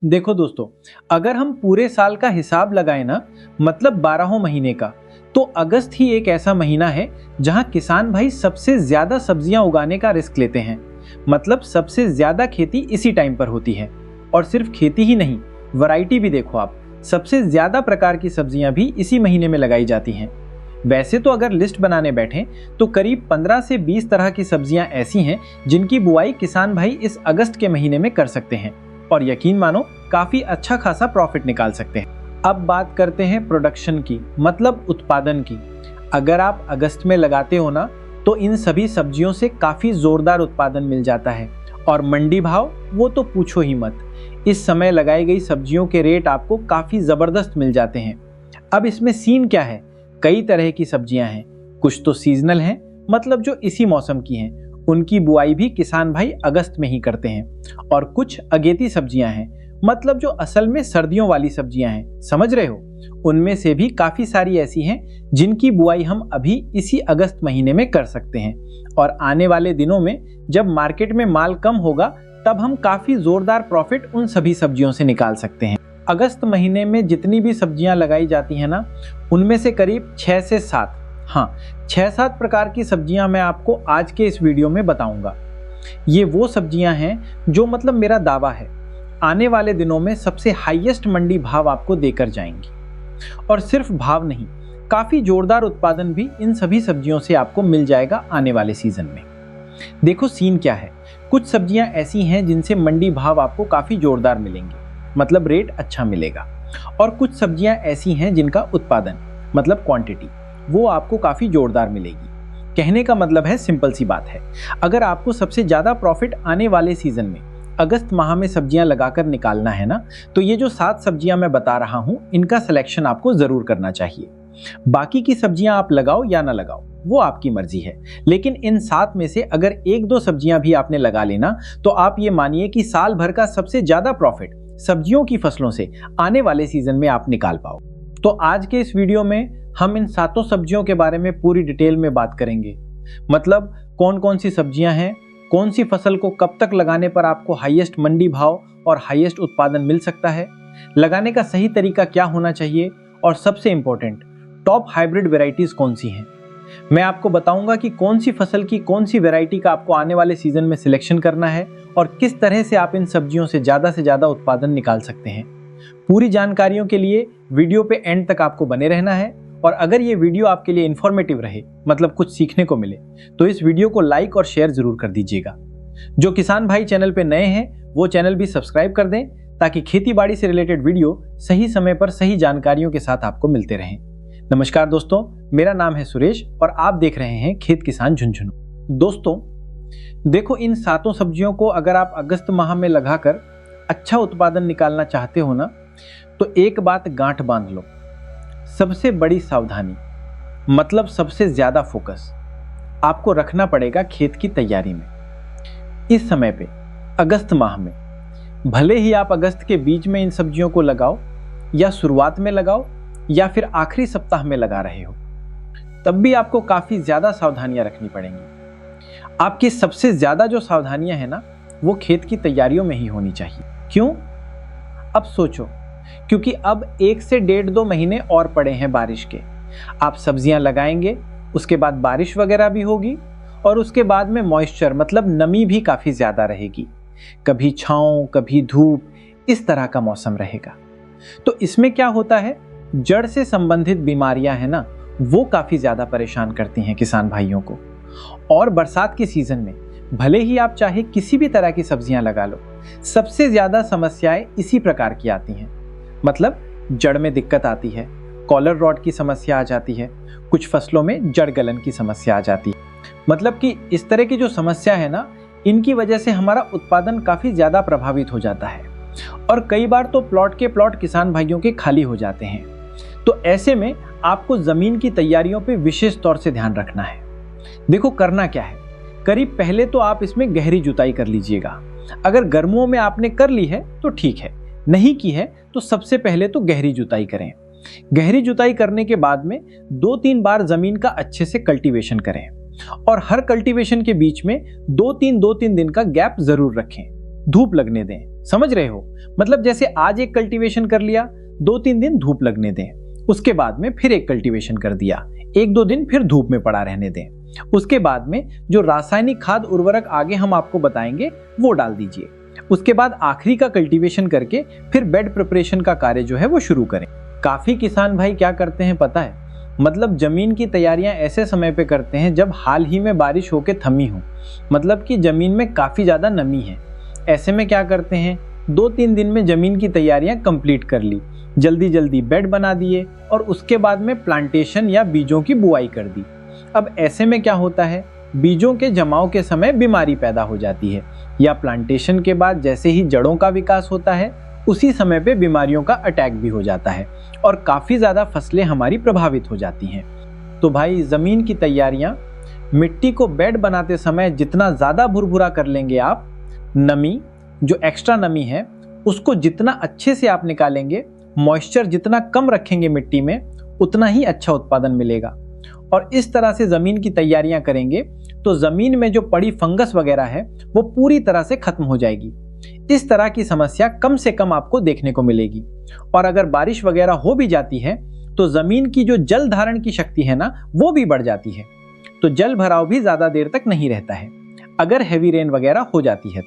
देखो दोस्तों, अगर हम पूरे साल का हिसाब लगाएं ना, मतलब 12 महीने का, तो अगस्त ही एक ऐसा महीना है जहां किसान भाई सबसे ज्यादा सब्जियां उगाने का रिस्क लेते हैं। मतलब सबसे ज्यादा खेती इसी टाइम पर होती है। और सिर्फ खेती ही नहीं, वैरायटी भी देखो आप, सबसे ज्यादा प्रकार की सब्जियां भी इसी महीने में लगाई जाती हैं। वैसे तो अगर लिस्ट बनाने बैठें तो करीब 15 से 20 तरह की सब्जियां ऐसी हैं जिनकी बुआई किसान भाई इस अगस्त के महीने में कर सकते हैं और यकीन मानो काफी अच्छा खासा प्रॉफिट निकाल सकते हैं। अब बात करते हैं प्रोडक्शन की, मतलब उत्पादन की। अगर आप अगस्त में लगाते हो ना, तो इन सभी सब्जियों से काफी जोरदार उत्पादन मिल जाता है। और मंडी भाव वो तो पूछो ही मत। इस समय लगाई गई सब्जियों के रेट आपको काफी जबरदस्त मिल जाते हैं। अब इसमें सीन क्या है, कई तरह की सब्जियां हैं। कुछ तो सीजनल हैं, मतलब जो इसी मौसम की हैं, उनकी बुआई भी किसान भाई अगस्त में ही करते हैं। और कुछ अगेती सब्जियां हैं, मतलब जो असल में सर्दियों वाली सब्जियां हैं, समझ रहे हो। उनमें से भी काफी सारी ऐसी हैं जिनकी बुआई हम अभी इसी अगस्त महीने में कर सकते हैं। और आने वाले दिनों में जब मार्केट में माल कम होगा, तब हम काफी जोरदार प्रॉफिट उन सभी सब्जियों से निकाल सकते हैं। अगस्त महीने में जितनी भी सब्जियां लगाई जाती हैं ना, उनमें से करीब 6 से 7, हाँ 6-7 प्रकार की सब्जियां मैं आपको आज के इस वीडियो में बताऊंगा। ये वो सब्जियां हैं जो, मतलब मेरा दावा है, आने वाले दिनों में सबसे हाईएस्ट मंडी भाव आपको देकर जाएंगी। और सिर्फ भाव नहीं, काफी जोरदार उत्पादन भी इन सभी सब्जियों से आपको मिल जाएगा आने वाले सीजन में। देखो सीन क्या है, कुछ सब्जियां ऐसी हैं जिनसे मंडी भाव आपको काफी जोरदार मिलेंगे, मतलब रेट अच्छा मिलेगा। और कुछ सब्जियां ऐसी हैं जिनका उत्पादन, मतलब क्वांटिटी, वो आपको काफी जोरदार मिलेगी। कहने का मतलब है, सिंपल सी बात है, अगर आपको सबसे ज्यादा प्रॉफिट आने वाले सीजन में अगस्त माह में सब्जियां लगाकर निकालना है ना, तो ये जो 7 सब्जियां मैं बता रहा हूं, इनका सिलेक्शन आपको जरूर करना चाहिए। बाकी की सब्जियां आप लगाओ या ना लगाओ, वो आपकी मर्जी है। लेकिन इन 7 में से अगर 1-2 सब्जियां भी आपने लगा लेना, तो आप ये मानिए कि साल भर का सबसे ज्यादा प्रॉफिट सब्जियों की फसलों से आने वाले सीजन में आप निकाल पाओ। तो आज के इस वीडियो में हम इन 7 सब्जियों के बारे में पूरी डिटेल में बात करेंगे। मतलब कौन कौन सी सब्जियां हैं, कौन सी फसल को कब तक लगाने पर आपको हाईएस्ट मंडी भाव और हाईएस्ट उत्पादन मिल सकता है, लगाने का सही तरीका क्या होना चाहिए, और सबसे इंपॉर्टेंट, टॉप हाइब्रिड वेराइटीज कौन सी हैं। मैं आपको बताऊंगा कि कौन सी फसल की कौन सी वेराइटी का आपको आने वाले सीजन में सिलेक्शन करना है और किस तरह से आप इन सब्जियों से ज्यादा उत्पादन निकाल सकते हैं। पूरी जानकारियों के लिए वीडियो पे एंड तक आपको बने रहना है। और अगर ये वीडियो आपके लिए इंफॉर्मेटिव रहे, मतलब कुछ सीखने को मिले, तो इस वीडियो को लाइक और शेयर जरूर कर दीजिएगा। जो किसान भाई चैनल पे नए हैं, वो चैनल भी सब्सक्राइब कर दें, ताकि खेती बाड़ी से रिलेटेड वीडियो सही समय पर सही जानकारियों के साथ आपको मिलते रहें। नमस्कार दोस्तों, मेरा नाम है सुरेश और आप देख रहे हैं खेत किसान झुनझुनू। दोस्तों देखो, इन 7 सब्जियों को अगर आप अगस्त माह में लगाकर अच्छा उत्पादन निकालना चाहते हो ना, तो एक बात गांठ बांध लो, सबसे बड़ी सावधानी, मतलब सबसे ज्यादा फोकस आपको रखना पड़ेगा खेत की तैयारी में। इस समय पे अगस्त माह में, भले ही आप अगस्त के बीच में इन सब्जियों को लगाओ या शुरुआत में लगाओ या फिर आखिरी सप्ताह में लगा रहे हो, तब भी आपको काफी ज्यादा सावधानियां रखनी पड़ेंगी। आपकी सबसे ज्यादा जो सावधानियां हैं ना, वो खेत की तैयारियों में ही होनी चाहिए। क्यों? अब सोचो, क्योंकि अब 1 से 1.5-2 महीने और पड़े हैं बारिश के। आप सब्जियां लगाएंगे, उसके बाद बारिश वगैरह भी होगी और उसके बाद में मॉइस्चर, मतलब नमी भी काफी ज्यादा रहेगी। कभी छांव, कभी धूप, इस तरह का मौसम रहेगा। तो इसमें क्या होता है, जड़ से संबंधित बीमारियां हैं ना, वो काफी ज्यादा परेशान करती हैं किसान भाइयों को। और बरसात के सीजन में भले ही आप चाहे किसी भी तरह की सब्जियां लगा लो, सबसे ज्यादा समस्याएं इसी प्रकार की आती हैं। मतलब जड़ में दिक्कत आती है, कॉलर रॉट की समस्या आ जाती है, कुछ फसलों में जड़ गलन की समस्या आ जाती है। मतलब कि इस तरह की जो समस्या है ना, इनकी वजह से हमारा उत्पादन काफी ज्यादा प्रभावित हो जाता है और कई बार तो प्लॉट के प्लॉट किसान भाइयों के खाली हो जाते हैं। तो ऐसे में आपको जमीन की तैयारियों पे विशेष तौर से ध्यान रखना है। देखो करना क्या है, करीब पहले तो आप इसमें गहरी जुताई कर लीजिएगा। अगर गर्मियों में आपने कर ली है तो ठीक है, नहीं की है तो सबसे पहले तो गहरी जुताई करें। गहरी जुताई करने के बाद में 2-3 बार जमीन का अच्छे से कल्टीवेशन करें और हर कल्टीवेशन के बीच में 2-3 दिन का गैप जरूर रखें। धूप लगने दें। समझ रहे हो? मतलब जैसे आज एक कल्टीवेशन कर लिया, 2-3 दिन धूप लगने दें, उसके बाद में फिर एक कल्टीवेशन कर दिया, 1-2 दिन फिर धूप में पड़ा रहने दें। उसके बाद में जो रासायनिक खाद उर्वरक आगे हम आपको बताएंगे वो डाल दीजिए। उसके बाद आखिरी का कल्टीवेशन करके फिर बेड प्रिपरेशन का कार्य जो है वो शुरू करें। काफी किसान भाई क्या करते हैं पता है, मतलब जमीन की तैयारियां ऐसे समय पे करते हैं जब हाल ही में बारिश होके थमी हो, मतलब कि जमीन में काफी ज्यादा नमी है। ऐसे में क्या करते हैं, 2-3 दिन में जमीन की तैयारियां कंप्लीट कर ली, जल्दी जल्दी बेड बना दिए और उसके बाद में प्लांटेशन या बीजों की बुआई कर दी। अब ऐसे में क्या होता है, बीजों के जमाव के समय बीमारी पैदा हो जाती है, या प्लांटेशन के बाद जैसे ही जड़ों का विकास होता है उसी समय पे बीमारियों का अटैक भी हो जाता है और काफी ज्यादा फसलें हमारी प्रभावित हो जाती हैं। तो भाई जमीन की तैयारियां, मिट्टी को बेड बनाते समय जितना ज्यादा भुरभुरा कर लेंगे आप, नमी जो एक्स्ट्रा नमी है उसको जितना अच्छे से आप निकालेंगे, मॉइस्चर जितना कम रखेंगे मिट्टी में, उतना ही अच्छा उत्पादन मिलेगा। और इस तरह से जमीन की तैयारियां करेंगे तो जमीन में जो पड़ी फंगस वगैरह है वो पूरी तरह से खत्म हो जाएगी। इस तरह की समस्या कम से कम आपको देखने को मिलेगी। और अगर बारिश वगैरह हो भी जाती है तो जमीन की जो जल धारण की शक्ति है ना, वो भी बढ़ जाती है, तो जल भराव भी ज्यादा देर तक नहीं रहता है अगर हैवी रेन वगैरह हो जाती है।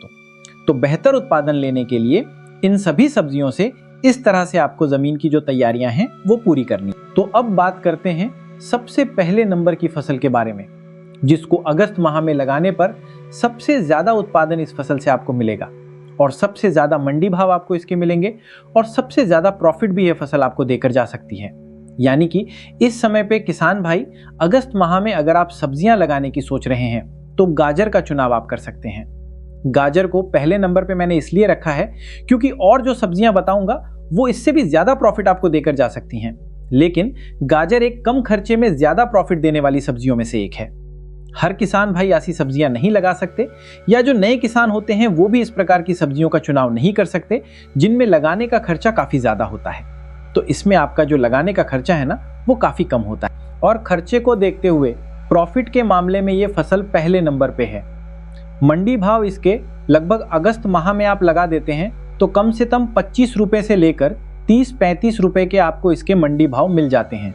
तो बेहतर उत्पादन लेने के लिए इन सभी सब्जियों से इस तरह से आपको जमीन की जो तैयारियां हैं वो पूरी करनी। तो अब बात करते हैं सबसे पहले नंबर की फसल के बारे में, जिसको अगस्त माह में लगाने पर सबसे ज्यादा उत्पादन इस फसल से आपको मिलेगा और सबसे ज्यादा मंडी भाव आपको इसके मिलेंगे और सबसे ज्यादा प्रॉफिट भी यह फसल आपको देकर जा सकती है। यानी कि इस समय पे किसान भाई अगस्त माह में अगर आप सब्जियां लगाने की सोच रहे हैं तो गाजर का चुनाव आप कर सकते हैं। गाजर को पहले नंबर पे मैंने इसलिए रखा है क्योंकि और जो सब्जियां बताऊंगा वो इससे भी ज्यादा प्रॉफिट आपको देकर जा सकती हैं, लेकिन गाजर एक कम खर्चे में ज्यादा प्रॉफिट देने वाली सब्जियों में से एक है। हर किसान भाई ऐसी सब्जियां नहीं लगा सकते, या जो नए किसान होते हैं वो भी इस प्रकार की सब्जियों का चुनाव नहीं कर सकते जिनमें लगाने का खर्चा काफी ज्यादा होता है। तो इसमें आपका जो लगाने का खर्चा है ना वो काफी कम होता है और खर्चे को देखते हुए प्रॉफिट के मामले में ये फसल पहले नंबर पे है। मंडी भाव इसके लगभग अगस्त माह में आप लगा देते हैं तो कम से कम 25 रुपए से लेकर 30-35 रुपए के आपको इसके मंडी भाव मिल जाते हैं।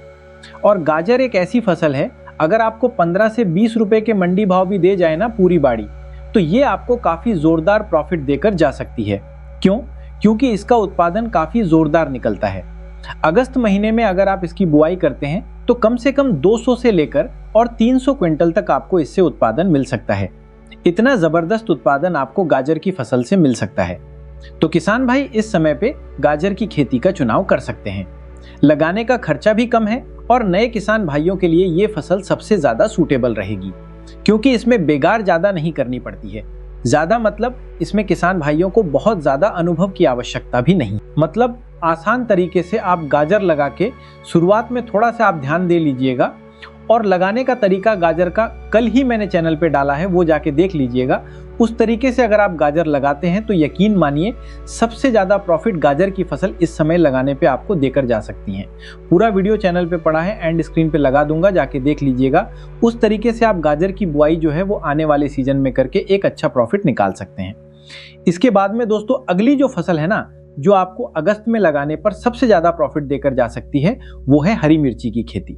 और गाजर एक ऐसी फसल है, अगर आपको 15 से 20 रुपए के मंडी भाव भी दे जाए ना पूरी बाड़ी, तो ये आपको काफी जोरदार प्रॉफिट देकर जा सकती है। क्यों? क्योंकि इसका उत्पादन काफी जोरदार निकलता है। अगस्त महीने में अगर आप इसकी बुआई करते हैं तो कम से कम 200 से लेकर और 300 क्विंटल तक आपको इससे उत्पादन मिल सकता है। इतना जबरदस्त उत्पादन आपको गाजर की फसल से मिल सकता है। तो किसान भाई इस समय पे गाजर की खेती का चुनाव कर सकते हैं। लगाने का खर्चा भी कम है और नए किसान भाइयों के लिए ये फसल सबसे ज्यादा सूटेबल रहेगी, क्योंकि इसमें बेगार ज्यादा नहीं करनी पड़ती है। ज्यादा मतलब इसमें किसान भाइयों को बहुत ज्यादा अनुभव की आवश्यकता भी नहीं। मतलब आसान तरीके से आप गाजर लगा के शुरुआत में थोड़ा सा आप ध्यान दे लीजिएगा, और लगाने का तरीका गाजर का कल ही मैंने चैनल पे डाला है, वो जाके देख लीजिएगा। उस तरीके से अगर आप गाजर लगाते हैं तो यकीन मानिए सबसे ज़्यादा प्रॉफिट गाजर की फसल इस समय लगाने पे आपको देकर जा सकती हैं। पूरा वीडियो चैनल पे पड़ा है, एंड स्क्रीन पे लगा दूंगा, जाके देख लीजिएगा। उस तरीके से आप गाजर की बुआई जो है वो आने वाले सीजन में करके एक अच्छा प्रॉफिट निकाल सकते हैं। इसके बाद में दोस्तों अगली जो फसल है ना, जो आपको अगस्त में लगाने पर सबसे ज़्यादा प्रॉफिट देकर जा सकती है, वो है हरी मिर्ची की खेती।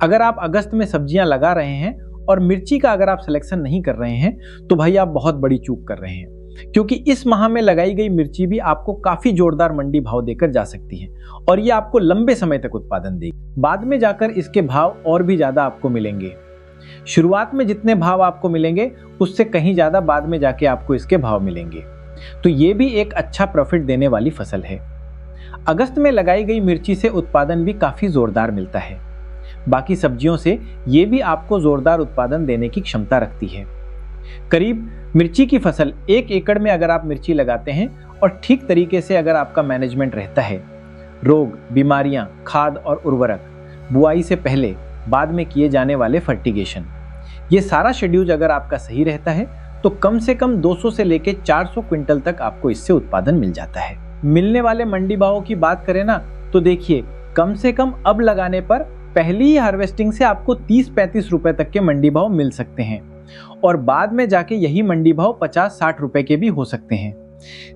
अगर आप अगस्त में सब्जियां लगा रहे हैं और मिर्ची का अगर आप सिलेक्शन नहीं कर रहे हैं तो भाई आप बहुत बड़ी चूक कर रहे हैं, क्योंकि इस माह में लगाई गई मिर्ची भी आपको काफी जोरदार मंडी भाव देकर जा सकती है और ये आपको लंबे समय तक उत्पादन देगी। बाद में जाकर इसके भाव और भी ज्यादा आपको मिलेंगे। शुरुआत में जितने भाव आपको मिलेंगे उससे कहीं ज्यादा बाद में जाके आपको इसके भाव मिलेंगे। तो ये भी एक अच्छा प्रॉफिट देने वाली फसल है। अगस्त में लगाई गई मिर्ची से उत्पादन भी काफी जोरदार मिलता है। बाकी सब्जियों से ये भी आपको जोरदार उत्पादन देने की क्षमता रखती है। करीब मिर्ची की फसल 1 एकड़ में अगर आप मिर्ची लगाते हैं और ठीक तरीके से अगर आपका मैनेजमेंट रहता है, रोग, बीमारियां, खाद और उर्वरक, बुआई से पहले बाद में किए जाने वाले फर्टिगेशन, ये सारा शेड्यूल अगर आपका सही रहता है तो कम से कम 200 से लेकर 400 क्विंटल तक आपको इससे उत्पादन मिल जाता है। मिलने वाले मंडी भावों की बात करें ना तो देखिए, कम से कम अब लगाने पर पहली ही हार्वेस्टिंग से आपको 30-35 रुपए तक के मंडी भाव मिल सकते हैं और बाद में जाके यही मंडी भाव 50-60 रुपए के भी हो सकते हैं।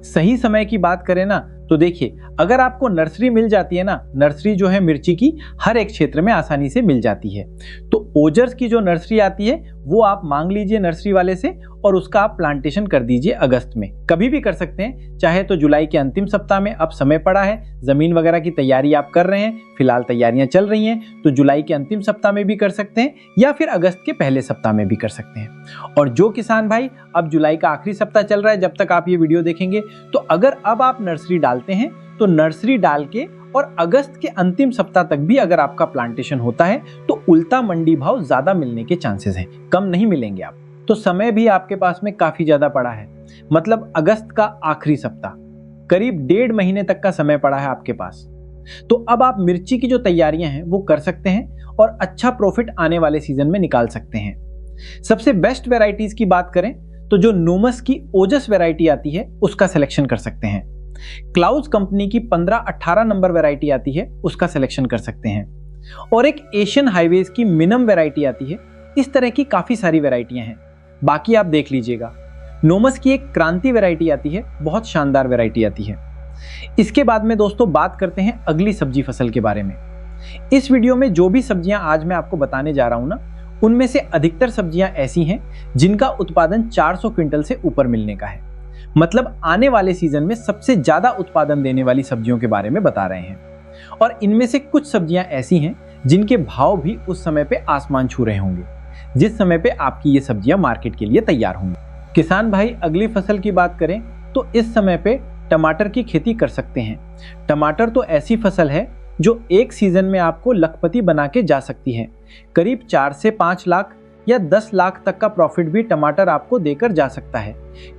सही समय की बात करें ना तो देखिए, अगर आपको नर्सरी मिल जाती है ना, नर्सरी जो है मिर्ची की हर एक क्षेत्र में आसानी से मिल जाती है। तो ओजर्स की जो नर्सरी आती है वो आप मांग लीजिए नर्सरी वाले से और उसका आप प्लांटेशन कर दीजिए अगस्त में। कभी भी कर सकते हैं, चाहे तो जुलाई के अंतिम सप्ताह में, अब समय पड़ा है, जमीन वगैरह की तैयारी आप कर रहे हैं, फिलहाल तैयारियां चल रही हैं, तो जुलाई के अंतिम सप्ताह में भी कर सकते हैं या फिर अगस्त के पहले सप्ताह में भी कर सकते हैं। और जो किसान भाई, अब जुलाई का आखिरी सप्ताह चल रहा है जब तक आप ये वीडियो देखेंगे, तो अगर अब आप नर्सरी डालते हैं तो नर्सरी डाल के और अगस्त के अंतिम सप्ताह तक भी अगर आपका प्लांटेशन होता है तो उल्टा मंडी भाव ज्यादा मिलने के चांसेस हैं, कम नहीं मिलेंगे आप। तो समय भी आपके पास में काफी ज्यादा पड़ा है, मतलब अगस्त का आखिरी सप्ताह, करीब 1.5 महीने तक का समय पड़ा है आपके पास। तो अब आप मिर्ची की जो तैयारियां हैं वो कर सकते हैं और अच्छा प्रॉफिट आने वाले सीजन में निकाल सकते हैं। सबसे बेस्ट वेराइटीज की बात करें तो जो नोमस की ओजस वेराइटी आती है उसका सिलेक्शन कर सकते हैं। क्लाउज कंपनी की 15-18 नंबर वैरायटी आती है, उसका सिलेक्शन कर सकते हैं। और एक एशियन हाईवेज की मिनम वैरायटी आती है। इस तरह की काफी सारी वैरायटियां हैं, बाकी आप देख लीजिएगा। नोमस की एक क्रांति वैरायटी आती है, बहुत शानदार वैरायटी आती है। इसके बाद में दोस्तों बात करते हैं अगली सब्जी फसल के बारे में। इस वीडियो में जो भी सब्जियां आज मैं आपको बताने जा रहा हूं ना, उनमें से अधिकतर सब्जियां ऐसी हैं जिनका उत्पादन 400 क्विंटल से ऊपर मिलने का है। मतलब आने वाले सीजन में सबसे ज्यादा उत्पादन देने वाली सब्जियों के बारे में बता रहे हैं। और इनमें से कुछ सब्जियां ऐसी हैं जिनके भाव भी उस समय पे आसमान छू रहे होंगे जिस समय पे आपकी ये सब्जियां मार्केट के लिए तैयार होंगी। किसान भाई, अगली फसल की बात करें तो इस समय पे टमाटर की खेती कर सकते हैं। टमाटर तो ऐसी फसल है जो एक सीजन में आपको लखपति बना के जा सकती है। करीब 4 से 5 लाख या 10 लाख तक का प्रॉफिट भी टमाटर आपको देकर जा सकता है।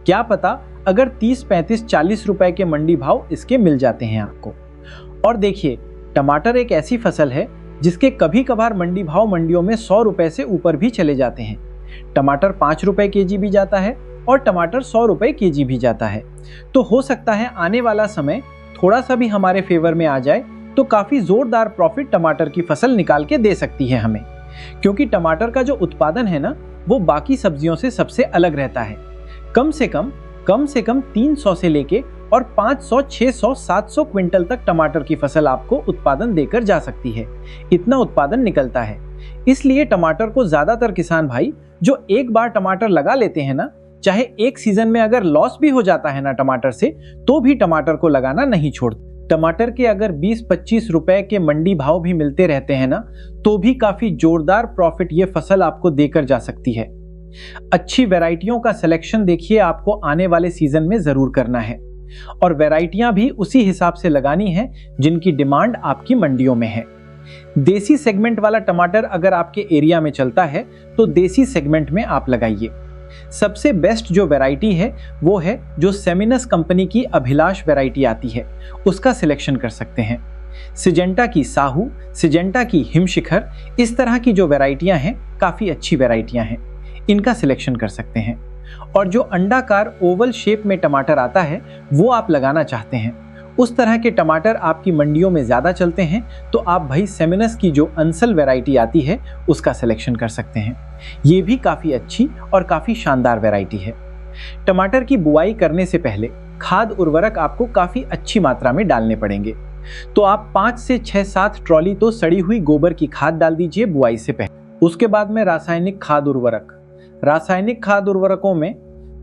क्या पता अगर 30, 35, 40 रुपए के मंडी भाव इसके मिल जाते हैं आपको। और देखिए, टमाटर एक ऐसी फसल है जिसके कभी कभार मंडी भाव मंडियों में 100 रुपए से ऊपर भी चले जाते हैं। टमाटर 5 रुपए केजी भी जाता है और टमाटर 100 रुपए केजी भी जाता है। तो हो सकता है आने वाला समय थोड़ा सा भी हमारे फेवर में आ जाए तो काफी जोरदार प्रॉफिट टमाटर की फसल निकाल के दे सकती है हमें, क्योंकि टमाटर का जो उत्पादन है ना वो बाकी सब्जियों से सबसे अलग रहता है। कम से कम 300 से लेके और 500, 600, 700 क्विंटल तक टमाटर की फसल आपको उत्पादन देकर जा सकती है। इतना उत्पादन निकलता है। इसलिए टमाटर को ज्यादातर किसान भाई जो एक बार टमाटर लगा लेते हैं ना, चाहे एक सीजन में अगर लॉस भी हो जाता है ना टमाटर से, तो भी टमाटर को लगाना नहीं छोड़ते। टमाटर के अगर 20-25 रुपए के मंडी भाव भी मिलते रहते हैं ना, तो भी काफी जोरदार प्रॉफिट ये फसल आपको देकर जा सकती है। अच्छी वैरायटियों का सिलेक्शन देखिए आपको आने वाले सीजन में जरूर करना है, और वैरायटियां भी उसी हिसाब से लगानी है जिनकी डिमांड आपकी मंडियों में है। देसी सेगमेंट वाला टमाटर अगर आपके एरिया में चलता है तो देसी सेगमेंट में आप लगाइए। सबसे बेस्ट जो वैरायटी है वो है जो सेमिनस कंपनी की अभिलाष वैरायटी आती है, उसका सिलेक्शन कर सकते हैं। सिजेंटा की साहू, सिजेंटा की हिमशिखर, इस तरह की जो वैरायटियां हैं काफी अच्छी वैरायटियां हैं, इनका सिलेक्शन कर सकते हैं। और जो अंडाकार ओवल शेप में टमाटर आता है वो आप लगाना चाहते हैं, उस तरह के टमाटर आपकी मंडियों में ज्यादा चलते हैं, तो आप भाई सेमिनस की जो अंसल वैरायटी आती है उसका सिलेक्शन कर सकते हैं। ये भी काफी अच्छी और काफी शानदार वैरायटी है। टमाटर की बुआई करने से पहले खाद उर्वरक आपको काफी अच्छी मात्रा में डालने पड़ेंगे। तो आप 5 से 6-7 ट्रॉली तो सड़ी हुई गोबर की खाद डाल दीजिए बुआई से पहले। उसके बाद में रासायनिक खाद उर्वरकों में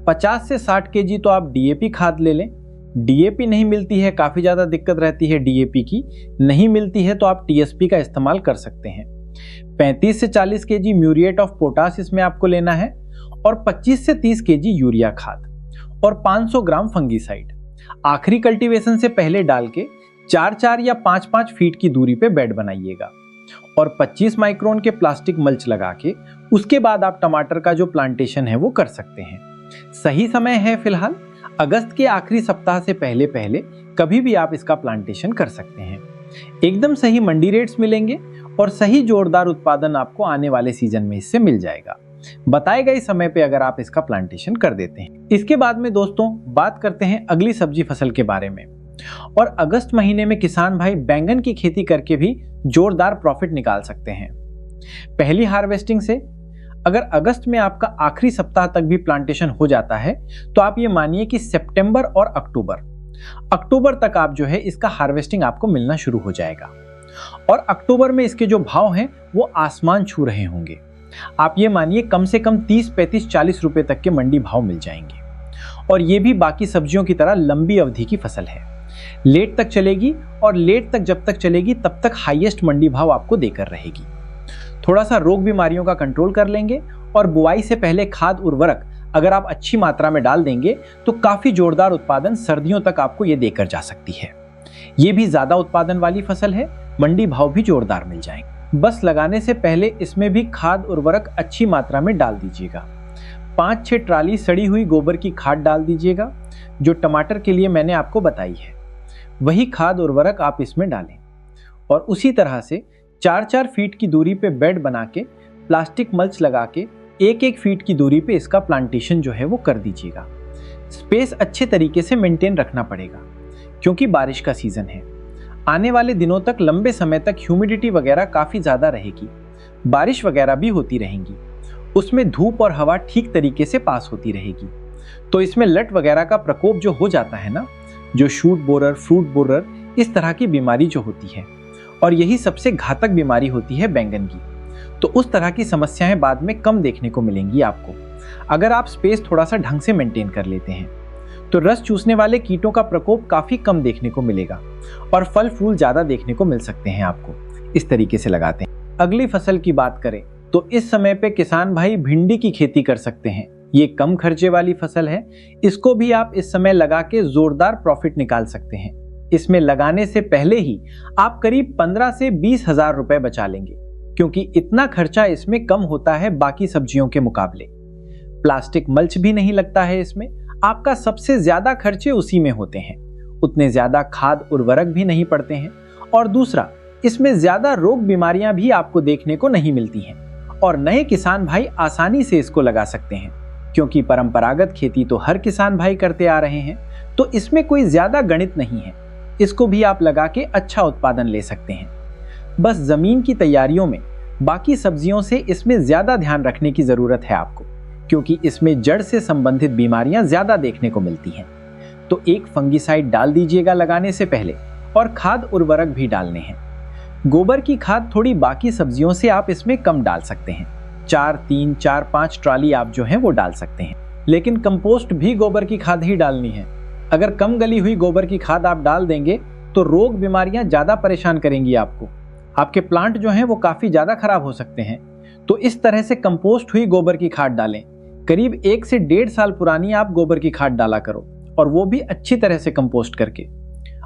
50 से 60 केजी तो आप डीएपी खाद ले लें। डीएपी नहीं मिलती है, काफी ज्यादा दिक्कत रहती है डीएपी की, नहीं मिलती है तो आप टीएसपी का इस्तेमाल कर सकते हैं। 35 से 40 केजी म्यूरिएट ऑफ पोटाश इसमें आपको लेना है, और 25 से 30 केजी यूरिया खाद, और 500 ग्राम फंगीसाइड। आखिरी कल्टीवेशन से पहले डाल के 4-4 या 5-5 फीट की दूरी पे बेड बनाइएगा, और 25 माइक्रोन के प्लास्टिक मल्च लगा के उसके बाद आप टमाटर का जो प्लांटेशन है वो कर सकते हैं। सही समय है फिलहाल अगस्त के आखिरी सप्ताह से पहले कभी भी आप इसका प्लांटेशन कर सकते हैं। एकदम सही मंडी रेट्स मिलेंगे और सही जोरदार उत्पादन आपको आने वाले सीजन में इससे मिल जाएगा, बताए गए समय पे अगर आप इसका प्लांटेशन कर देते हैं। इसके बाद में दोस्तों बात करते हैं अगली सब्जी फसल के बारे में। और अगस्त महीने में किसान भाई बैंगन की खेती करके भी जोरदार प्रॉफिट निकाल सकते हैं। पहली हार्वेस्टिंग से अगर अगस्त में आपका आखिरी सप्ताह तक भी प्लांटेशन हो जाता है तो आप ये मानिए कि सितंबर और अक्टूबर तक आप जो है इसका हार्वेस्टिंग आपको मिलना शुरू हो जाएगा। और अक्टूबर में इसके जो भाव हैं वो आसमान छू रहे होंगे। आप ये मानिए कम से कम 30, 35, 40 रुपए तक के मंडी भाव मिल जाएंगे। और ये भी बाकी सब्जियों की तरह लंबी अवधि की फसल है, लेट तक चलेगी और लेट तक जब तक चलेगी तब तक हाईएस्ट मंडी भाव आपको देकर रहेगी। थोड़ा सा रोग बीमारियों का कंट्रोल कर लेंगे और बुआई से पहले खाद उर्वरक अगर आप अच्छी मात्रा में डाल देंगे तो काफी जोरदार उत्पादन सर्दियों तक आपको ये देकर जा सकती है। ये भी ज्यादा उत्पादन वाली फसल है, मंडी भाव भी जोरदार मिल जाएंगे। बस लगाने से पहले इसमें भी खाद उर्वरक अच्छी मात्रा में डाल दीजिएगा। 5-6 ट्राली सड़ी हुई गोबर की खाद डाल दीजिएगा, जो टमाटर के लिए मैंने आपको बताई है वही खाद उर्वरक आप इसमें डालें। और उसी तरह से 4-4 फीट की दूरी पे बेड बना के प्लास्टिक मल्च लगा के 1-1 फीट की दूरी पे इसका प्लांटेशन जो है वो कर दीजिएगा। स्पेस अच्छे तरीके से मेंटेन रखना पड़ेगा क्योंकि बारिश का सीजन है। आने वाले दिनों तक लंबे समय तक ह्यूमिडिटी वगैरह काफी ज्यादा रहेगी, बारिश वगैरह भी होती रहेंगी, उसमें धूप और हवा ठीक तरीके से पास होती रहेगी। तो इसमें लट वगैरह का प्रकोप जो हो जाता है ना, जो शूट बोरर, फ्रूट बोरर, इस तरह की बीमारी जो होती है, और यही सबसे घातक बीमारी होती है बैंगन की। तो उस तरह की समस्याएं बाद में कम देखने को मिलेंगी आपको अगर आप स्पेस थोड़ा सा ढंग से मेंटेन कर लेते हैं। तो रस चूसने वाले कीटों का प्रकोप काफी कम देखने को मिलेगा और फल फूल ज्यादा देखने को मिल सकते हैं आपको इस तरीके से लगाते हैं। अगली फसल की बात करें तो इस समय पे किसान भाई भिंडी की खेती कर सकते हैं। ये कम खर्चे वाली फसल है, इसको भी आप इस समय लगा के जोरदार प्रॉफिट निकाल सकते हैं। इसमें लगाने से पहले ही आप करीब 15 से 20 हजार रुपए बचा लेंगे क्योंकि इतना खर्चा इसमें कम होता है बाकी सब्जियों के मुकाबले। प्लास्टिक मल्च भी नहीं लगता है इसमें, आपका सबसे ज्यादा खर्चे उसी में होते हैं। उतने ज्यादा खाद उर्वरक भी नहीं पड़ते हैं और दूसरा इसमें ज्यादा रोग बीमारियां भी आपको देखने को नहीं मिलती हैं। और नए किसान भाई आसानी से इसको लगा सकते हैं क्योंकि परंपरागत खेती तो हर किसान भाई करते आ रहे हैं, तो इसमें कोई ज्यादा गणित नहीं है। इसको भी आप लगा के अच्छा उत्पादन ले सकते हैं। बस जमीन की तैयारियों में बाकी सब्जियों से इसमें ज्यादा ध्यान रखने की जरूरत है आपको क्योंकि इसमें जड़ से संबंधित बीमारियां ज्यादा देखने को मिलती हैं। तो एक फंगिसाइड डाल दीजिएगा लगाने से पहले और खाद उर्वरक भी डालने हैं। गोबर की खाद थोड़ी बाकी सब्जियों से आप इसमें कम डाल सकते हैं, 3, 4, 5 ट्राली आप जो है वो डाल सकते हैं। लेकिन कंपोस्ट भी गोबर की खाद ही डालनी है। अगर कम गली हुई गोबर की खाद आप डाल देंगे तो रोग बीमारियां ज्यादा परेशान करेंगी आपको, आपके प्लांट जो हैं वो काफी ज्यादा खराब हो सकते हैं। तो इस तरह से कंपोस्ट हुई गोबर की खाद डालें। करीब 1 से 1.5 साल पुरानी आप गोबर की खाद डाला करो और वो भी अच्छी तरह से कंपोस्ट करके।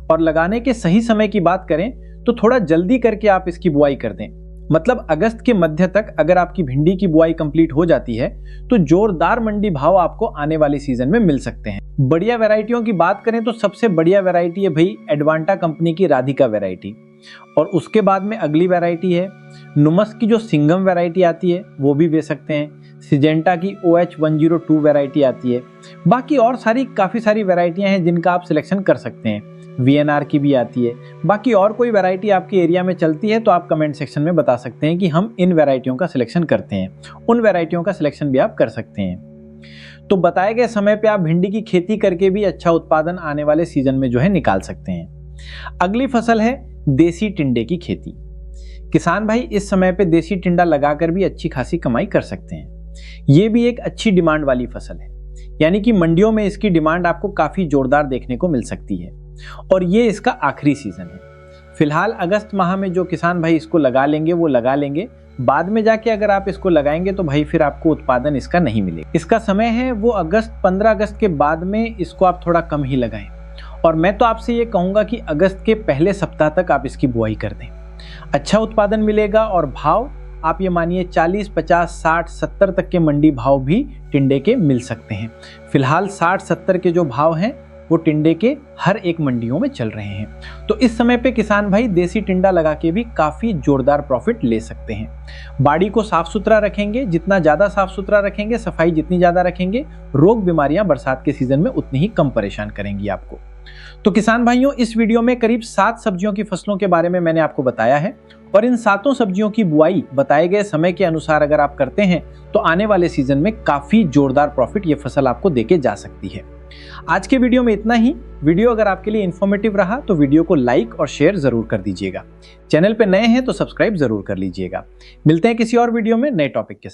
और लगाने के सही समय की बात करें तो थोड़ा जल्दी करके आप इसकी बुआई कर दें। मतलब अगस्त के मध्य तक अगर आपकी भिंडी की बुआई कंप्लीट हो जाती है तो जोरदार मंडी भाव आपको आने वाले सीजन में मिल सकते हैं। बढ़िया वैरायटियों की बात करें तो सबसे बढ़िया वैरायटी है भाई एडवांटा कंपनी की राधिका वैरायटी, और उसके बाद में अगली वैरायटी है नुमस की जो सिंगम वैरायटी आती है वो भी बेच सकते हैं। सिजेंटा की OH102 वैरायटी आती है। बाकी और काफ़ी सारी वैरायटियां हैं जिनका आप सिलेक्शन कर सकते हैं। VNR की भी आती है। बाकी और कोई वैरायटी आपके एरिया में चलती है तो आप कमेंट सेक्शन में बता सकते हैं कि हम इन वैरायटियों का सिलेक्शन करते हैं। उन वैरायटियों का सिलेक्शन भी आप कर सकते हैं। तो बताए गए समय पे आप भिंडी की खेती करके भी अच्छा उत्पादन आने वाले सीजन में जो है निकाल सकते हैं। अगली फसल है देसी टिंडे की खेती। किसान भाई इस समय पे देसी टिंडा लगाकर भी अच्छी खासी कमाई कर सकते हैं। ये भी एक अच्छी डिमांड वाली फसल है, यानी कि मंडियों में इसकी डिमांड आपको काफी जोरदार देखने को मिल सकती है। और ये इसका आखिरी सीजन है। फिलहाल अगस्त माह में जो किसान भाई इसको लगा लेंगे वो लगा लेंगे, बाद में जाके अगर आप इसको लगाएंगे तो भाई फिर आपको उत्पादन इसका नहीं मिलेगा। इसका समय है वो 15 अगस्त के बाद में, इसको आप थोड़ा कम ही लगाएं। और मैं तो आपसे ये कहूँगा कि अगस्त के पहले सप्ताह तक आप इसकी बुआई कर दें, अच्छा उत्पादन मिलेगा। और भाव आप ये मानिए 40, 50, 60, 70 तक के मंडी भाव भी टिंडे के मिल सकते हैं। फिलहाल 60, 70 के जो भाव हैं वो टिंडे के हर एक मंडियों में चल रहे हैं। तो इस समय पे किसान भाई देसी टिंडा लगा के भी काफ़ी जोरदार प्रॉफिट ले सकते हैं। बाड़ी को साफ सुथरा रखेंगे, जितना ज़्यादा साफ सुथरा रखेंगे, सफाई जितनी ज़्यादा रखेंगे, रोग बीमारियां बरसात के सीजन में उतनी ही कम परेशान करेंगी आपको। तो किसान भाइयों, इस वीडियो में करीब 7 सब्जियों की फसलों के बारे में मैंने आपको बताया है और इन सातों सब्जियों की बुआई बताए गए समय के अनुसार अगर आप करते हैं तो आने वाले सीजन में काफी जोरदार प्रॉफिट ये फसल आपको देके जा सकती है। आज के वीडियो में इतना ही। वीडियो अगर आपके लिए इंफॉर्मेटिव रहा तो वीडियो को लाइक और शेयर जरूर कर दीजिएगा। चैनल पे नए हैं तो सब्सक्राइब जरूर कर लीजिएगा। मिलते हैं किसी और वीडियो में नए टॉपिक के साथ।